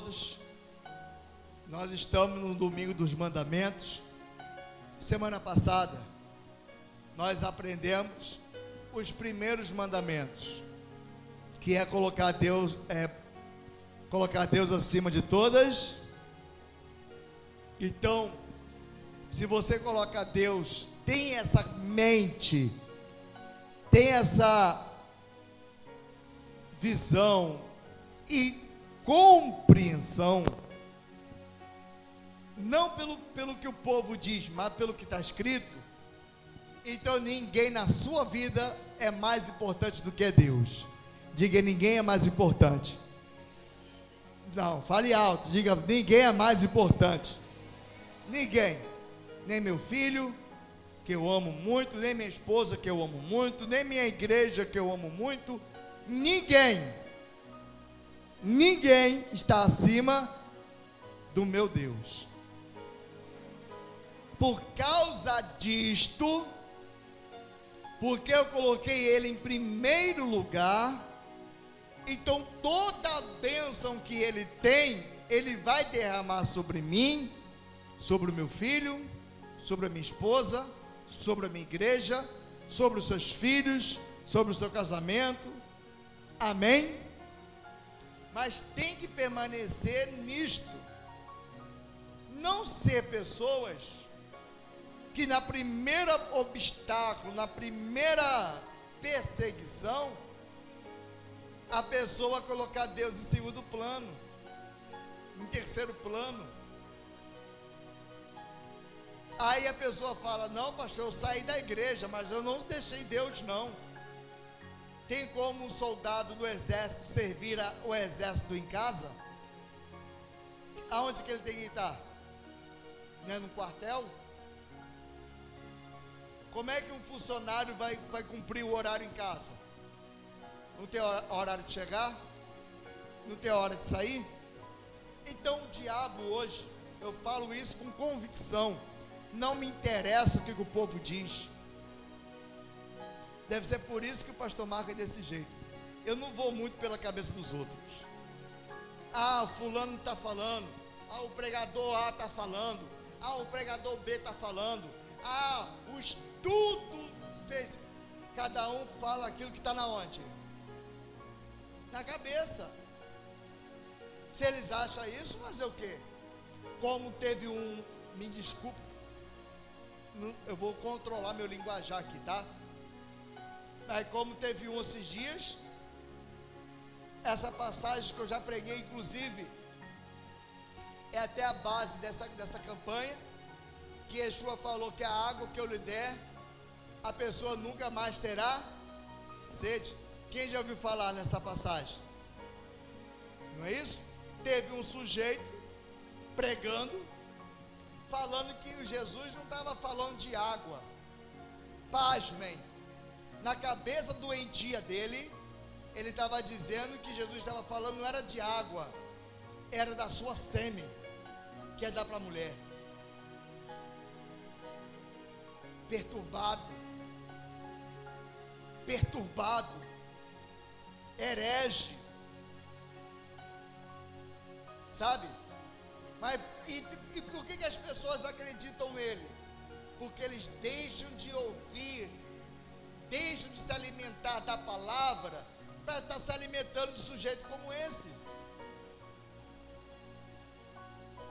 todos. Nós estamos no domingo dos mandamentos. Semana passada nós aprendemos os primeiros mandamentos, que é colocar Deus acima de todas. Então, se você coloca Deus, tem essa mente, tem essa visão e compreensão, não pelo que o povo diz, mas pelo que está escrito, então ninguém na sua vida é mais importante do que Deus. Diga: ninguém é mais importante. Não, fale alto, diga: ninguém é mais importante. Ninguém, nem meu filho, que eu amo muito, nem minha esposa, que eu amo muito, nem minha igreja, que eu amo muito. Ninguém está acima do meu Deus. Por causa disto, porque eu coloquei Ele em primeiro lugar, então toda a bênção que Ele tem, Ele vai derramar sobre mim, sobre o meu filho, sobre a minha esposa, sobre a minha igreja, sobre os seus filhos, sobre o seu casamento. Amém? Mas tem que permanecer nisto. Não ser pessoas que na primeira obstáculo, na primeira perseguição, a pessoa colocar Deus em segundo plano, em terceiro plano. Aí a pessoa fala: não, pastor, eu saí da igreja, mas eu não deixei Deus, não. Tem como um soldado do exército servir o exército em casa? Aonde que ele tem que estar? Não é no quartel? Como é que um funcionário vai cumprir o horário em casa? Não tem horário de chegar? Não tem hora de sair? Então o diabo hoje, eu falo isso com convicção, não me interessa o que o povo diz. Deve ser por isso que o pastor Marco é desse jeito. Eu não vou muito pela cabeça dos outros. Ah, fulano está falando. Ah, o pregador A está falando. Ah, o pregador B está falando. Ah, o estudo fez. Cada um fala aquilo que está na onde? Na cabeça. Se eles acham isso, fazer o quê? Como teve um, me desculpe, eu vou controlar meu linguajar aqui, tá? Aí, como teve um esses dias, essa passagem que eu já preguei, inclusive, é até a base dessa campanha, que Yeshua falou que a água que eu lhe der, a pessoa nunca mais terá sede. Quem já ouviu falar nessa passagem? Não é isso? Teve um sujeito pregando, falando que Jesus não estava falando de água. Pasmem, na cabeça doentia dele, ele estava dizendo que Jesus estava falando não era de água, era da sua sêmen, que é dar para a mulher. Perturbado, herege, sabe? Mas e por que as pessoas acreditam nele? Porque eles deixam de ouvir, deixam de se alimentar da palavra para estar se alimentando de sujeito como esse.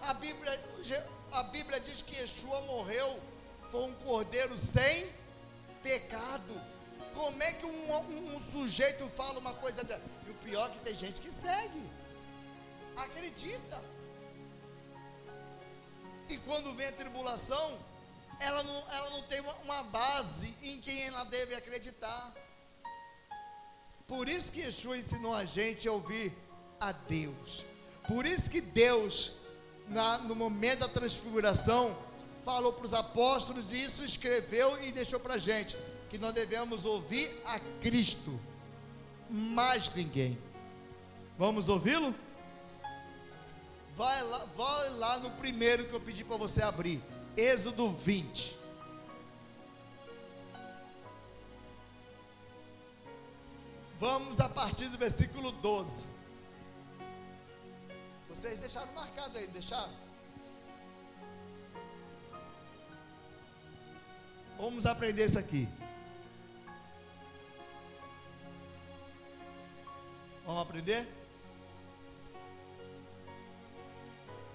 A Bíblia diz que Yeshua morreu, foi um cordeiro sem pecado. Como é que um sujeito fala uma coisa dessa? E o pior é que tem gente que segue, acredita. E quando vem a tribulação, ela não tem uma base em quem ela deve acreditar. Por isso que Yeshua ensinou a gente a ouvir a Deus. Por isso que Deus, no momento da transfiguração, falou para os apóstolos, e isso escreveu e deixou para a gente, que nós devemos ouvir a Cristo, mais ninguém. Vamos ouvi-lo? Vai lá no primeiro que eu pedi para você abrir, Êxodo 20. Vamos a partir do versículo 12. Vocês deixaram marcado aí, deixaram? Vamos aprender isso aqui. Vamos aprender?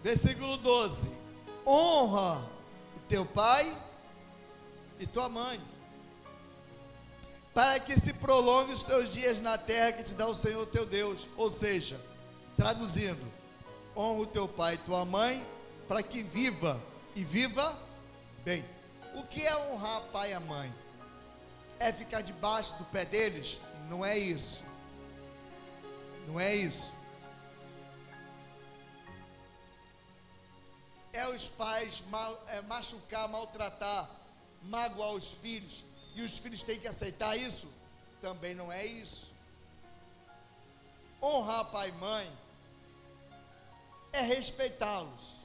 Versículo 12: honra o teu pai e tua mãe, para que se prolongue os teus dias na terra que te dá o Senhor teu Deus. Ou seja, traduzindo, honra o teu pai e tua mãe, para que viva, e viva bem. O que é honrar pai e a mãe? É ficar debaixo do pé deles? Não é isso. Não é isso. É os pais machucar, maltratar, magoar os filhos, e os filhos têm que aceitar isso? Também não é isso. Honrar pai e mãe é respeitá-los.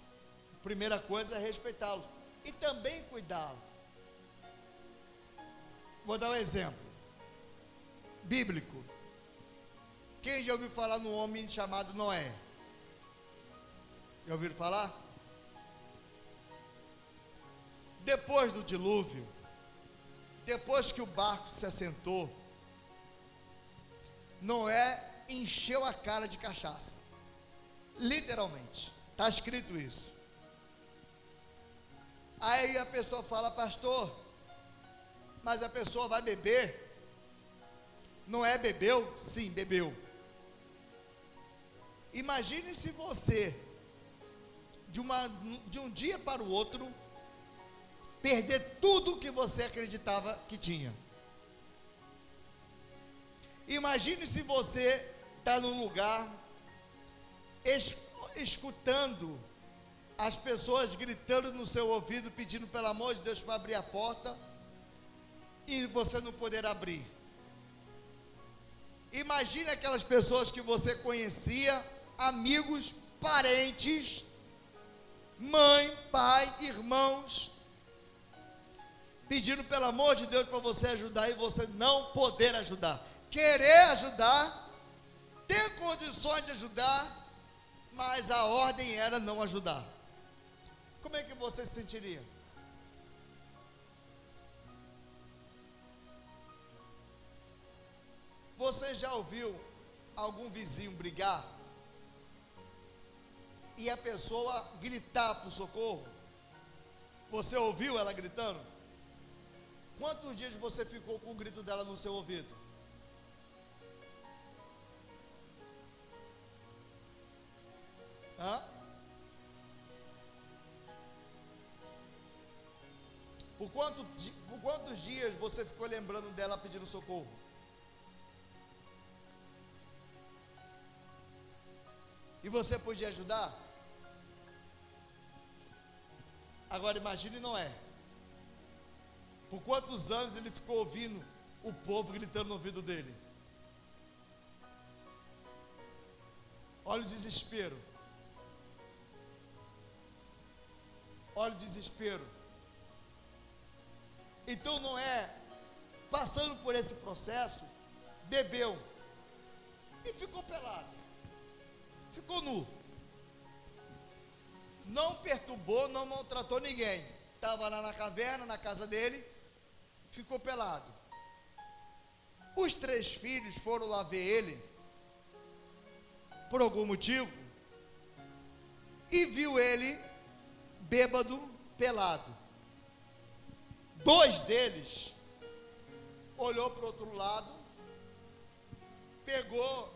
Primeira coisa é respeitá-los e também cuidá-los. Vou dar um exemplo bíblico. Quem já ouviu falar num homem chamado Noé? Já ouviram falar? Depois do dilúvio, depois que o barco se assentou, Noé encheu a cara de cachaça. Literalmente, está escrito isso. Aí a pessoa fala: pastor, mas a pessoa vai beber? Noé bebeu? Sim, bebeu. Imagine se você, de um dia para o outro, perder tudo que você acreditava que tinha. Imagine se você está num lugar, escutando as pessoas gritando no seu ouvido, pedindo pelo amor de Deus para abrir a porta, e você não poder abrir. Imagine aquelas pessoas que você conhecia, amigos, parentes, mãe, pai, irmãos, pedindo pelo amor de Deus para você ajudar, e você não poder ajudar. Querer ajudar, ter condições de ajudar, mas a ordem era não ajudar. Como é que você se sentiria? Você já ouviu algum vizinho brigar e a pessoa gritar por socorro? Você ouviu ela gritando? Quantos dias você ficou com o grito dela no seu ouvido? Hã? Por quantos dias você ficou lembrando dela pedindo socorro? E você podia ajudar? Agora imagine Noé. Por quantos anos ele ficou ouvindo o povo gritando no ouvido dele? Olha o desespero. Olha o desespero. Então Noé, passando por esse processo, bebeu e ficou pelado. Ficou nu. Não perturbou, não maltratou ninguém. Estava lá na caverna, na casa dele, ficou pelado. Os 3 filhos foram lá ver ele, por algum motivo, e viu ele bêbado, pelado. 2 deles olhou para o outro lado, pegou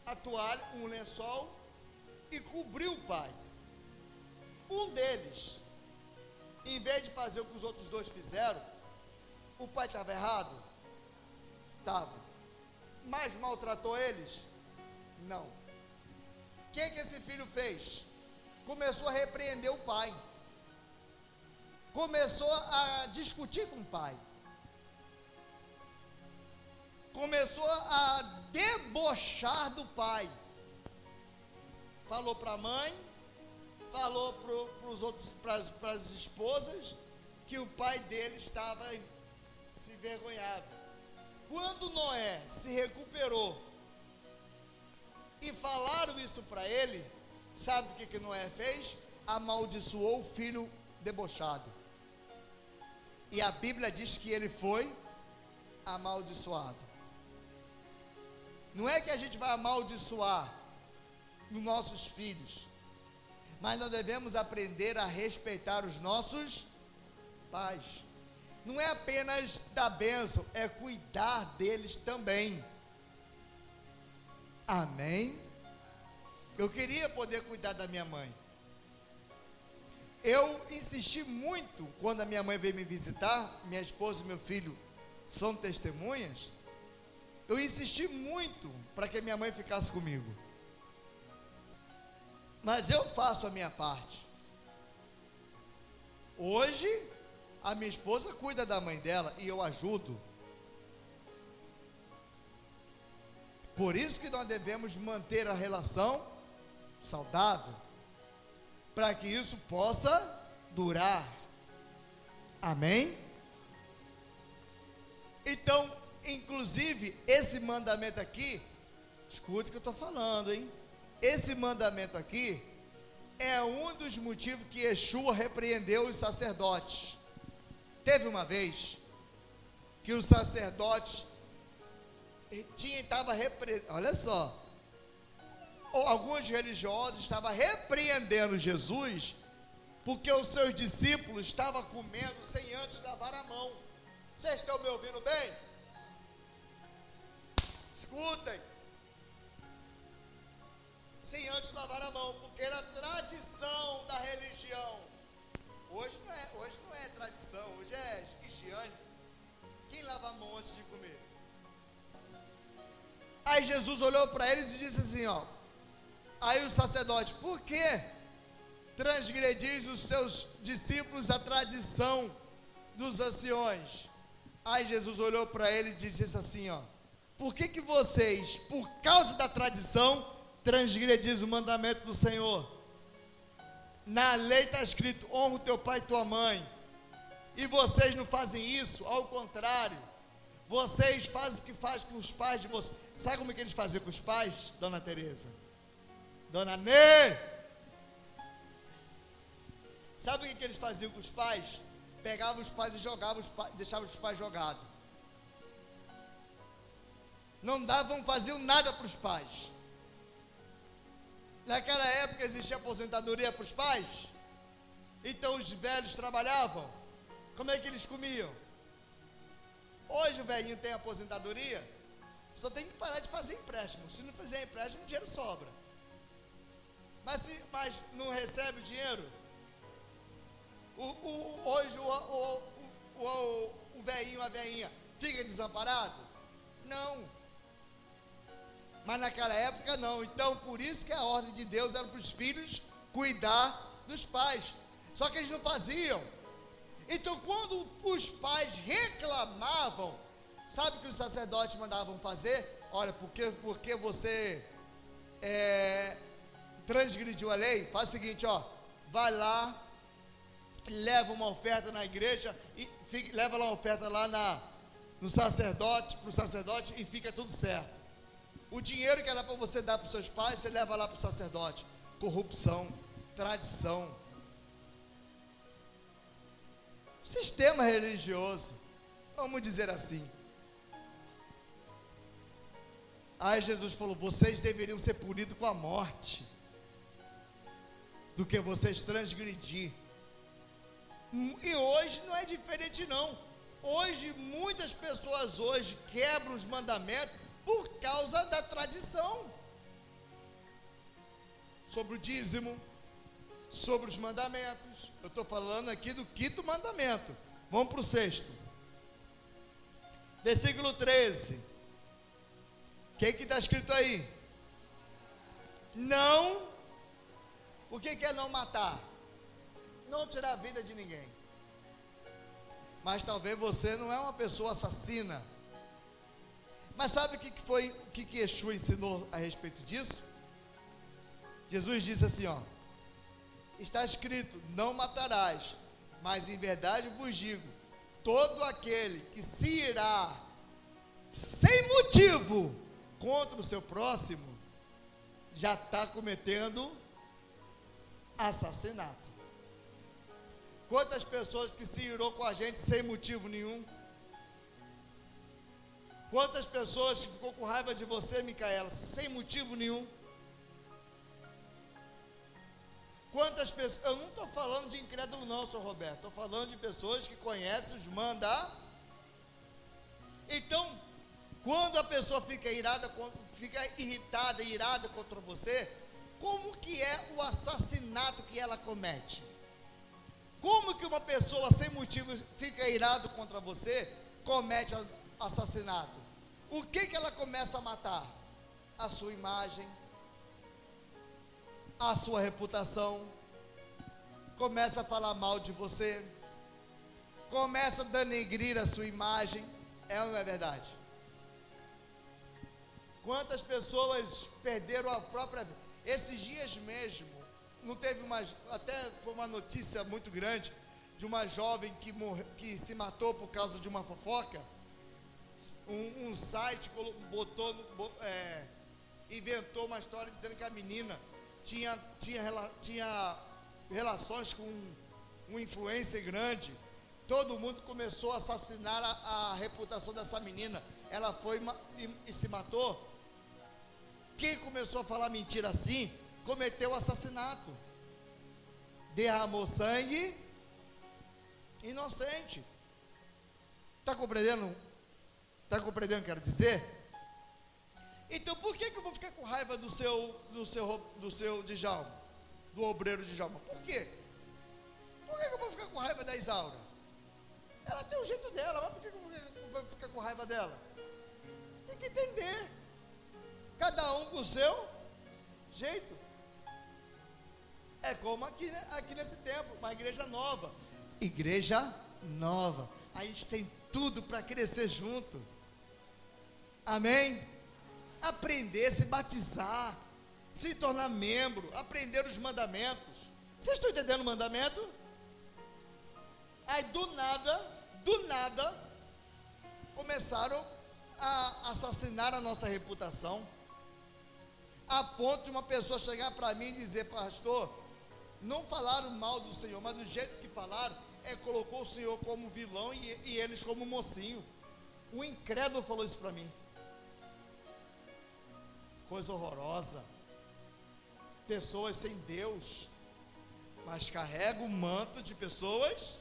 a toalha, um lençol, e cobriu o pai. Um deles, em vez de fazer o que os outros 2 fizeram, o pai estava errado? Estava. Mas maltratou eles? Não. O que esse filho fez? Começou a repreender o pai. Começou a discutir com o pai. Começou a debochar do pai. Falou para a mãe, falou para as esposas, que o pai dele estava se envergonhado. Quando Noé se recuperou e falaram isso para ele, Sabe o que Noé fez? Amaldiçoou o filho debochado. E a Bíblia diz que ele foi amaldiçoado. Não é que a gente vai amaldiçoar nos nossos filhos, mas nós devemos aprender a respeitar os nossos pais. Não é apenas dar bênção, é cuidar deles também. Amém? Eu queria poder cuidar da minha mãe. Eu insisti muito quando a minha mãe veio me visitar, minha esposa e meu filho são testemunhas. Eu insisti muito para que minha mãe ficasse comigo. Mas eu faço a minha parte. Hoje, a minha esposa cuida da mãe dela e eu ajudo. Por isso que nós devemos manter a relação saudável, para que isso possa durar. Amém? Então, inclusive, esse mandamento aqui, escute o que eu estou falando, hein? Esse mandamento aqui é um dos motivos que Yeshua repreendeu os sacerdotes. Teve uma vez que os sacerdotes estava repreendendo, olha só, alguns religiosos estavam repreendendo Jesus porque os seus discípulos estavam comendo sem antes lavar a mão. Vocês estão me ouvindo bem? Escutem. Sem antes lavar a mão, porque era tradição da religião. Hoje não é tradição, hoje é higiene. Quem lava a mão antes de comer? Aí Jesus olhou para eles e disse assim, ó. Aí o sacerdote, por que transgredis os seus discípulos a tradição dos anciões? Aí Jesus olhou para ele e disse assim, ó. Por que vocês, por causa da tradição, transgredis o mandamento do Senhor? Na lei está escrito, honra o teu pai e tua mãe. E vocês não fazem isso, ao contrário. Vocês fazem o que faz com os pais de vocês. Sabe como é que eles faziam com os pais, Dona Tereza? Dona Nê? Sabe o que eles faziam com os pais? Pegavam os pais e jogavam os pais, deixavam os pais jogados. Não faziam nada para os pais. Naquela época existia aposentadoria para os pais. Então os velhos trabalhavam. Como é que eles comiam? Hoje o velhinho tem aposentadoria, só tem que parar de fazer empréstimo. Se não fizer empréstimo, o dinheiro sobra. Mas não recebe o dinheiro, hoje o velhinho, a velhinha, fica desamparado? Não. Mas naquela época não. Então por isso que a ordem de Deus era para os filhos cuidar dos pais. Só que eles não faziam. Então quando os pais reclamavam, sabe o que os sacerdotes mandavam fazer? Olha, porque você transgrediu a lei, faz o seguinte, ó, vai lá, leva uma oferta na igreja, leva lá uma oferta lá pro sacerdote e fica tudo certo. O dinheiro que era para você dar para os seus pais, você leva lá para o sacerdote. Corrupção, tradição, sistema religioso, vamos dizer assim. Aí Jesus falou, vocês deveriam ser punidos com a morte, do que vocês transgredir. E hoje não é diferente não. Hoje, muitas pessoas hoje quebram os mandamentos por causa da tradição. Sobre o dízimo, sobre os mandamentos. Eu estou falando aqui do 5º mandamento. Vamos para o 6º. Versículo 13. O que está escrito aí? Não. O que é não matar? Não tirar a vida de ninguém. Mas talvez você não é uma pessoa assassina. Mas sabe o que Yeshua ensinou a respeito disso? Jesus disse assim, ó. Está escrito, não matarás, mas em verdade vos digo, todo aquele que se irá sem motivo contra o seu próximo, já está cometendo Assassinato. Quantas pessoas que se irou com a gente sem motivo nenhum? Quantas pessoas que ficou com raiva de você, Micaela, sem motivo nenhum? Quantas pessoas, eu não estou falando de incrédulo não, senhor Roberto, estou falando de pessoas que conhecem os mandamentos. Então, quando a pessoa fica irritada, irada contra você, como que é o assassinato que ela comete? Como que uma pessoa sem motivo fica irado contra você, comete assassinato? O que ela começa a matar? A sua imagem, a sua reputação, começa a falar mal de você, começa a denegrir a sua imagem, é ou não é verdade? Quantas pessoas perderam a própria vida? Esses dias mesmo, não teve até foi uma notícia muito grande, de uma jovem que se matou por causa de uma fofoca. Um site inventou uma história dizendo que a menina tinha relações com um influencer grande. Todo mundo começou a assassinar a reputação dessa menina. Ela foi e se matou. Quem começou a falar mentira assim, cometeu o assassinato. Derramou sangue inocente. Está compreendendo? Está compreendendo o que eu quero dizer? Então por que eu vou ficar com raiva do seu Djalma? Do obreiro Djalma? Por quê? Por que eu vou ficar com raiva da Isaura? Ela tem o jeito dela, mas por que eu vou ficar com raiva dela? Tem que entender. Cada um com o seu jeito. É como aqui nesse tempo, uma igreja nova. Igreja nova. A gente tem tudo para crescer junto. Amém? Aprender, se batizar, se tornar membro, aprender os mandamentos. Vocês estão entendendo o mandamento? Aí do nada, começaram a assassinar a nossa reputação, a ponto de uma pessoa chegar para mim e dizer: pastor, não falaram mal do Senhor, mas do jeito que falaram, colocou o Senhor como vilão e eles como mocinho. Um incrédulo falou isso para mim. Coisa horrorosa. Pessoas sem Deus, mas carrega o manto de pessoas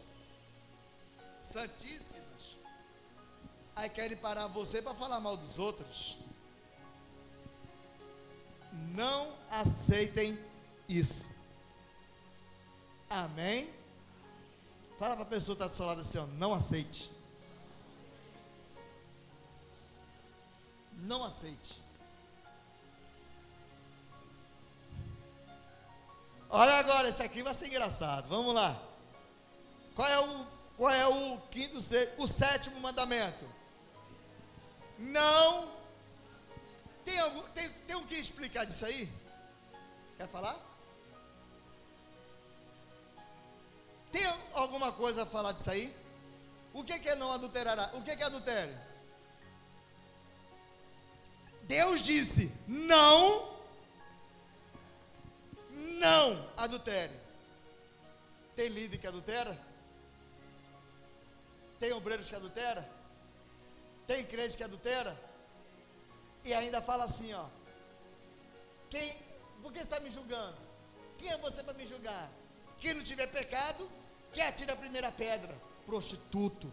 santíssimas. Aí querem parar você para falar mal dos outros. Não aceitem isso. Amém? Fala para a pessoa que está do seu lado assim, ó, não aceite. Não aceite. Olha agora, esse aqui vai ser engraçado. Vamos lá. Qual é o quinto, o sétimo mandamento? Não. Tem o que explicar disso aí? Quer falar? Tem alguma coisa a falar disso aí? O que é não adulterará? O que é adultério? Deus disse: não adultere. Tem líder que adultera? Tem obreiros que adultera? Tem crente que adultera? E ainda fala assim, ó: por que você está me julgando? Quem é você para me julgar? Quem não tiver pecado, que atire a primeira pedra. Prostituto.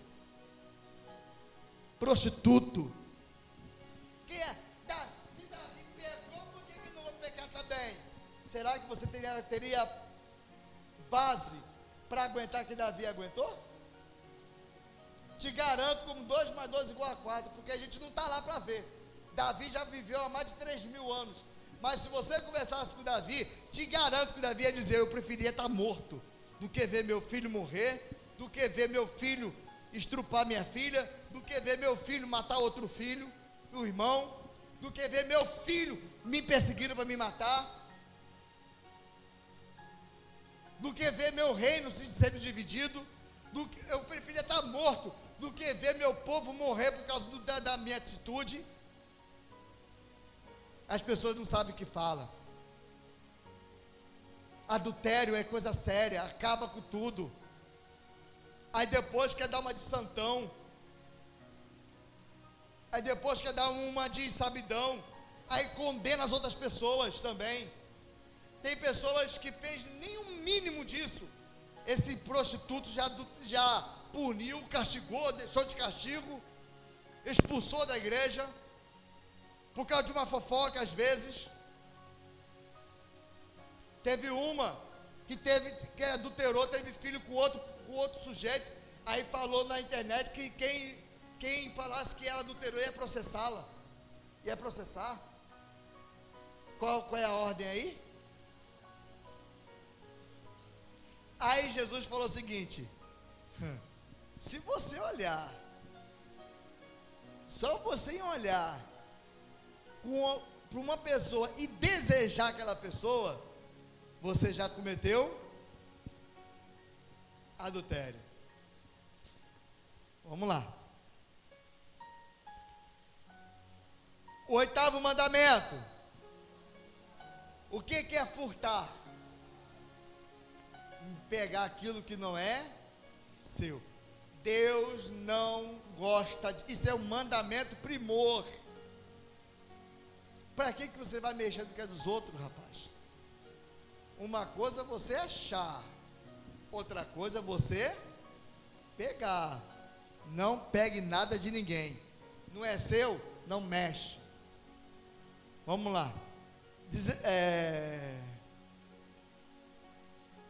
Quem é? Se Davi pecou, por que não vai pecar também? Será que você teria base para aguentar que Davi aguentou? Te garanto, como 2 mais 2 igual a 4, porque a gente não está lá para ver. Davi já viveu há mais de 3.000 anos. Mas se você conversasse com Davi, te garanto que Davi ia dizer: eu preferia estar morto do que ver meu filho morrer, do que ver meu filho estrupar minha filha, do que ver meu filho matar outro filho, o irmão, do que ver meu filho me perseguindo para me matar, do que ver meu reino sendo dividido. Eu preferia estar morto do que ver meu povo morrer por causa da minha atitude. As pessoas não sabem o que falam. Adultério é coisa séria, acaba com tudo. Aí depois quer dar uma de santão. Aí depois quer dar uma de sabidão. Aí condena as outras pessoas também. Tem pessoas que fez nem o mínimo disso. Esse prostituto já puniu, castigou, deixou de castigo, expulsou da igreja, por causa de uma fofoca às vezes. Teve uma que adulterou, teve filho com outro sujeito, aí falou na internet que quem falasse que ela adulterou ia processá-la. Ia processar. Qual é a ordem aí? Aí Jesus falou o seguinte: se você olhar, só você olhar para uma pessoa e desejar aquela pessoa, você já cometeu adultério. Vamos lá. O 8º mandamento. O que é furtar? Pegar aquilo que não é seu. Deus não gosta isso é um mandamento primor. Para que você vai mexer no que é dos outros, rapaz? Uma coisa é você achar, outra coisa é você pegar. Não pegue nada de ninguém. Não é seu, não mexe. Vamos lá.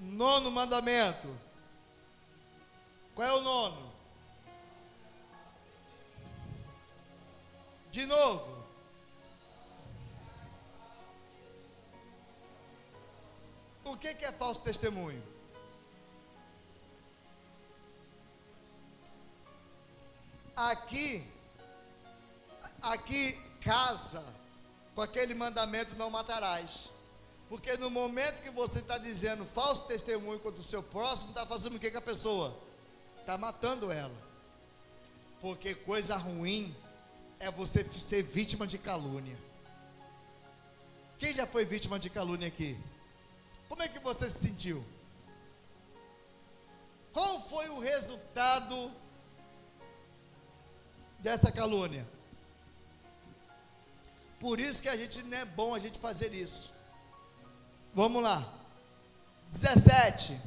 9º mandamento. Qual é o 9º? De novo. O que é falso testemunho? Aqui casa com aquele mandamento: não matarás. Porque no momento que você está dizendo falso testemunho contra o seu próximo, está fazendo o que com a pessoa? Está matando ela. Porque coisa ruim é você ser vítima de calúnia. Quem já foi vítima de calúnia aqui? Como é que você se sentiu? Qual foi o resultado dessa calúnia? Por isso que a gente não é bom a gente fazer isso. Vamos lá. 17.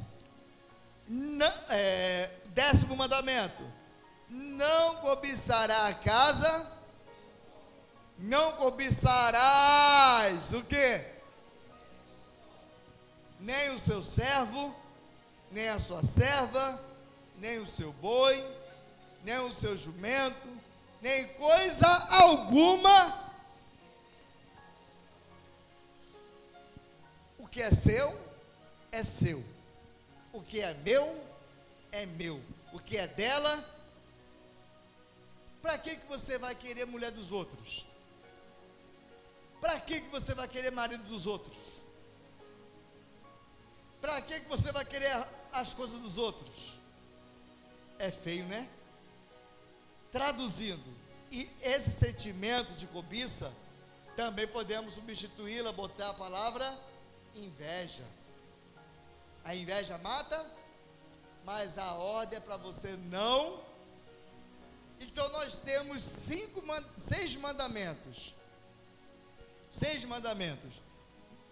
10º mandamento. Não cobiçará a casa. Não cobiçarás o quê? Nem o seu servo, nem a sua serva, nem o seu boi, nem o seu jumento, nem coisa alguma. O que é seu, é seu. O que é meu, é meu. O que é dela, para que você vai querer mulher dos outros? Para que você vai querer marido dos outros? Para que você vai querer as coisas dos outros? É feio, né? Traduzindo, e esse sentimento de cobiça, também podemos substituí-la, botar a palavra inveja. A inveja mata, mas a ordem é para você não. Então nós temos 6 mandamentos. 6 mandamentos.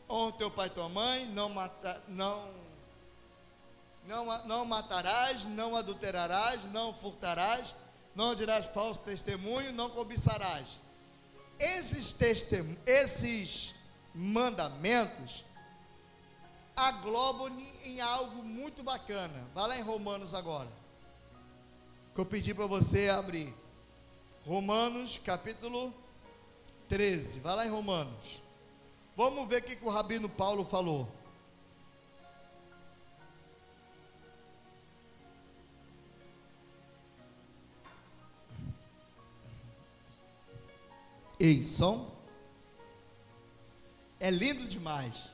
Honra teu pai e tua mãe, não matarás, não adulterarás, não furtarás, não dirás falso testemunho, não cobiçarás. Esses mandamentos aglobam em algo muito bacana. Vai lá em Romanos agora, que eu pedi para você abrir. Romanos capítulo 13. Vai lá em Romanos. Vamos ver o que o Rabino Paulo falou. Ei, som. É lindo demais.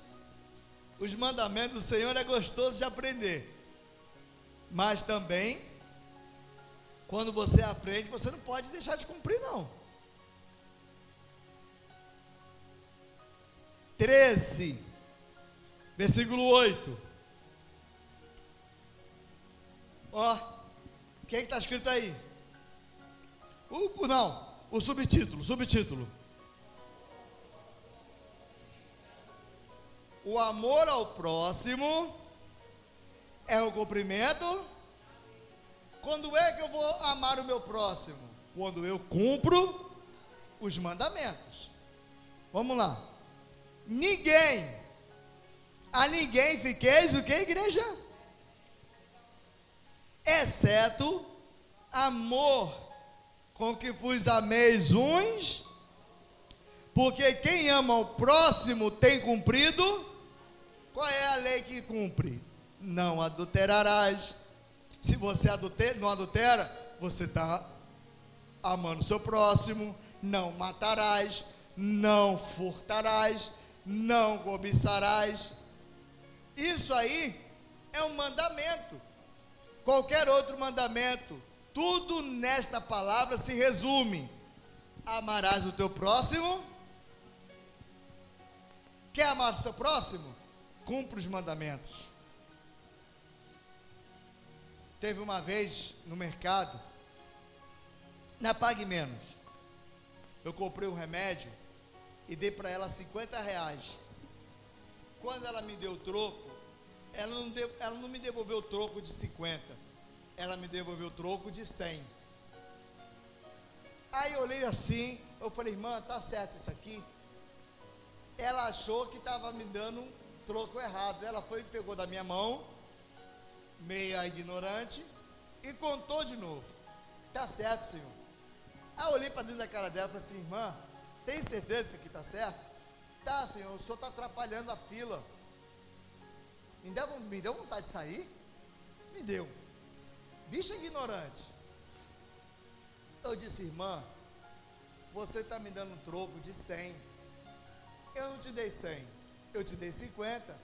Os mandamentos do Senhor é gostoso de aprender. Mas também, quando você aprende, você não pode deixar de cumprir, não. 13, Versículo 8. Ó, o que está escrito aí? O subtítulo. O amor ao próximo é o cumprimento. Quando é que eu vou amar o meu próximo? Quando eu cumpro os mandamentos. Vamos lá. A ninguém fiqueis o que, igreja? Exceto amor, com que vos ameis uns, porque quem ama o próximo tem cumprido. Qual é a lei que cumpre? Não adulterarás. Se você não adultera, você está amando o seu próximo. Não matarás, não furtarás, não cobiçarás. Isso aí é um mandamento. Qualquer outro mandamento, tudo nesta palavra se resume: amarás o teu próximo. Quer amar o seu próximo? Cumpra os mandamentos. Teve uma vez no mercado, na Pague Menos, eu comprei um remédio e dei para ela R$50. Quando ela me deu o troco, ela não me devolveu o troco de 50, ela me devolveu o troco de 100. Aí eu olhei assim, eu falei: irmã, tá certo isso aqui? Ela achou que estava me dando um troco errado. Ela foi e pegou da minha mão, meia ignorante, e contou de novo. Tá certo, senhor. Aí eu olhei para dentro da cara dela e falei assim: irmã, tem certeza que isso aqui está certo? Tá, senhor, o senhor está atrapalhando a fila. Me deu vontade de sair? Me deu. Bicha ignorante. Eu disse: irmã, você está me dando um troco de 100. Eu não te dei 100, eu te dei 50.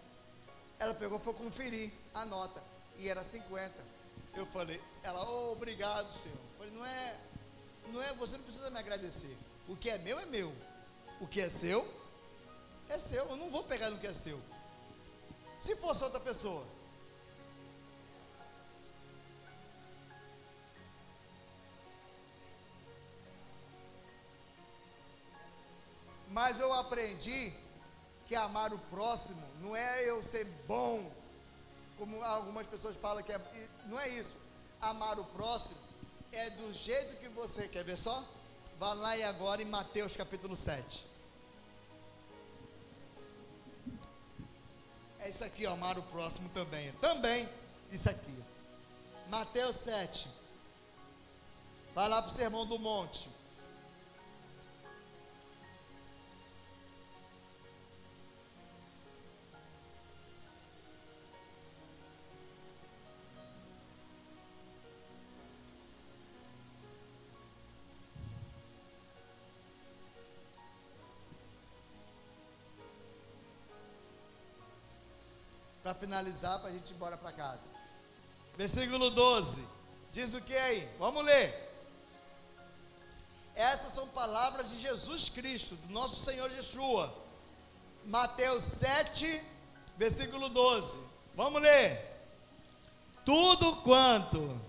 Ela pegou e foi conferir a nota, e era 50. Eu falei, obrigado, senhor. Eu falei, não é, você não precisa me agradecer. O que é meu é meu. O que é seu, é seu. Eu não vou pegar no que é seu. Se fosse outra pessoa. Mas eu aprendi que amar o próximo não é eu ser bom, como algumas pessoas falam que é. Não é isso. Amar o próximo é do jeito que você quer ver só? Vá lá e agora em Mateus capítulo 7. É isso aqui, ó, amar o próximo também. Também isso aqui. Mateus 7. Vai lá para o Sermão do Monte. Para finalizar, para a gente ir embora para casa. Versículo 12. Diz o que aí? Vamos ler. Essas são palavras de Jesus Cristo, do nosso Senhor Yeshua. Mateus 7, versículo 12. Vamos ler. Tudo quanto,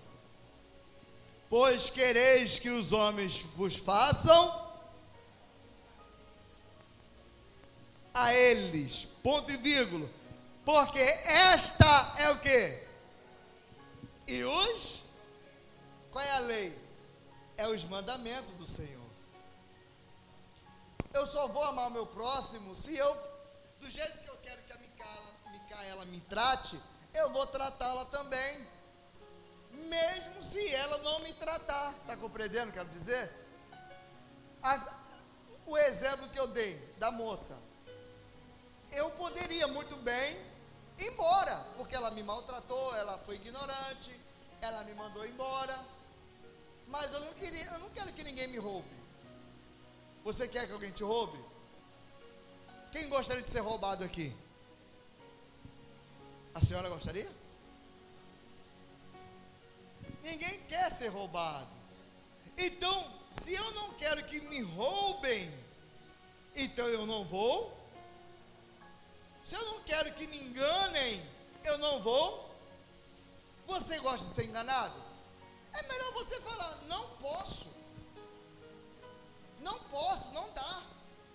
pois quereis que os homens vos façam, a eles, ponto e vírgula, porque esta é o quê? E os? Qual é a lei? É os mandamentos do Senhor. Eu só vou amar o meu próximo se eu, do jeito que eu quero que a Micaela me trate, eu vou tratá-la também, mesmo se ela não me tratar. Está compreendendo, quero dizer? O exemplo que eu dei da moça, eu poderia muito bem ir embora, porque ela me maltratou, ela foi ignorante, ela me mandou embora, mas eu não quero que ninguém me roube. Você quer que alguém te roube? Quem gostaria de ser roubado aqui? A senhora gostaria? Ninguém quer ser roubado. Então, se eu não quero que me roubem, então eu não vou Se eu não quero que me enganem, eu não vou. Você gosta de ser enganado? É melhor você falar, não posso. Não posso, não dá.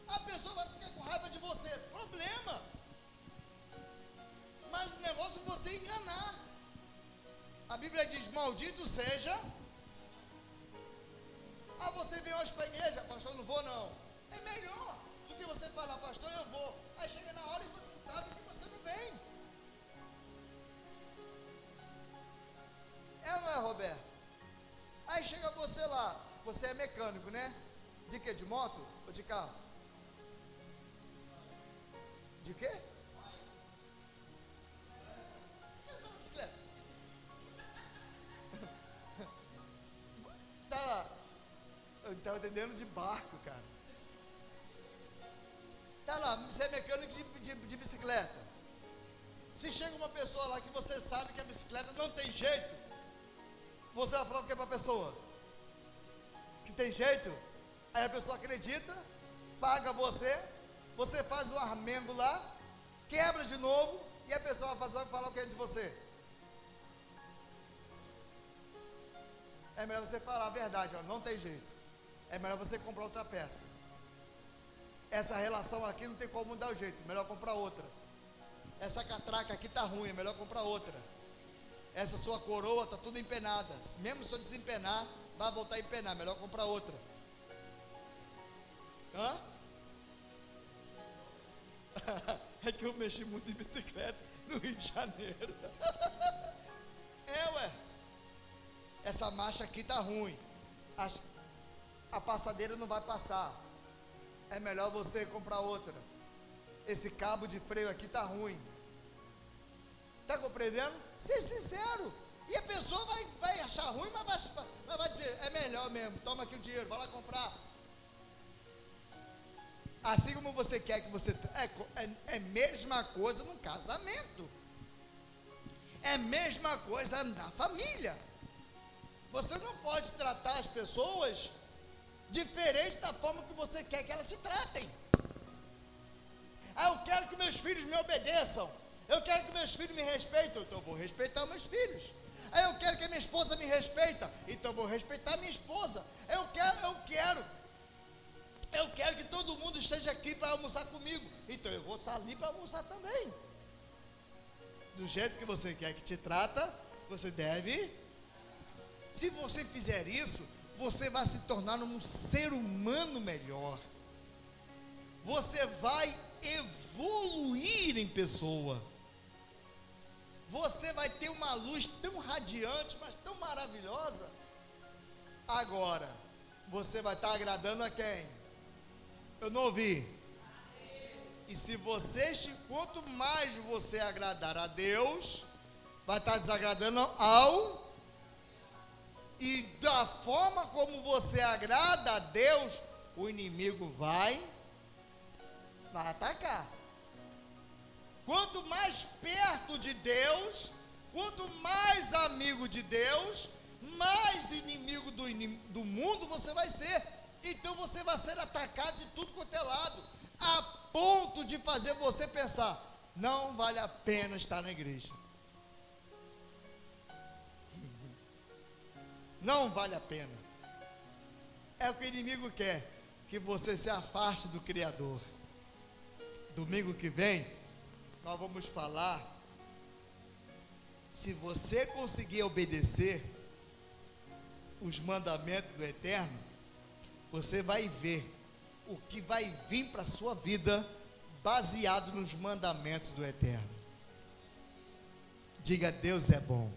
A pessoa vai ficar com raiva de você, problema. Mas o negócio é você enganar. A Bíblia diz, maldito seja. Ah, você vem hoje para a igreja, pastor, não vou não. É melhor do que você falar, pastor, eu vou. Aí chega na hora e você sabe que você não vem. É ou não é, Roberto? Aí chega você lá, você é mecânico, né? De quê? De moto ou de carro? De quê? Bicicleta. Tá lá. Eu estava entendendo de barco, cara. Tá lá, você é mecânico de bicicleta. Se chega uma pessoa lá que você sabe que a bicicleta não tem jeito, você vai falar o que para a pessoa? Que tem jeito? Aí a pessoa acredita, paga você faz o armengo lá, quebra de novo, e a pessoa vai falar o que é de você? É melhor você falar a verdade, ó, não tem jeito. É melhor você comprar outra peça. Essa relação aqui não tem como mudar o jeito, melhor comprar outra. Essa catraca aqui está ruim, é melhor comprar outra. Essa sua coroa está tudo empenada. Mesmo se eu desempenar, vai voltar a empenar, melhor comprar outra. Hã? É que eu mexi muito em bicicleta no Rio de Janeiro. Ué. Essa marcha aqui está ruim. A passadeira não vai passar. É melhor você comprar outra. Esse cabo de freio aqui está ruim. Está compreendendo? Ser sincero. E a pessoa vai achar ruim, mas vai dizer, é melhor mesmo, toma aqui o dinheiro, vai lá comprar. Assim como você quer que você... É mesma coisa no casamento. É mesma coisa na família. Você não pode tratar as pessoas diferente da forma que você quer que elas te tratem. Ah, eu quero que meus filhos me obedeçam. Eu quero que meus filhos me respeitem, então eu vou respeitar meus filhos. Aí eu quero que a minha esposa me respeita, então eu vou respeitar a minha esposa. Eu quero que todo mundo esteja aqui para almoçar comigo, então eu vou estar ali para almoçar também. Do jeito que você quer que te trata, você deve. Se você fizer isso, você vai se tornar um ser humano melhor. Você vai evoluir em pessoa. Você vai ter uma luz tão radiante, mas tão maravilhosa. Agora, você vai estar agradando a quem? Eu não ouvi. E se quanto mais você agradar a Deus, vai estar desagradando ao. E da forma como você agrada a Deus, o inimigo vai atacar. Quanto mais perto de Deus, quanto mais amigo de Deus, mais inimigo do mundo você vai ser. Então você vai ser atacado de tudo quanto é lado, a ponto de fazer você pensar, não vale a pena estar na igreja. Não vale a pena. É o que o inimigo quer, que você se afaste do Criador. Domingo que vem, nós vamos falar, se você conseguir obedecer os mandamentos do Eterno, você vai ver o que vai vir para a sua vida, baseado nos mandamentos do Eterno. Diga, Deus é bom.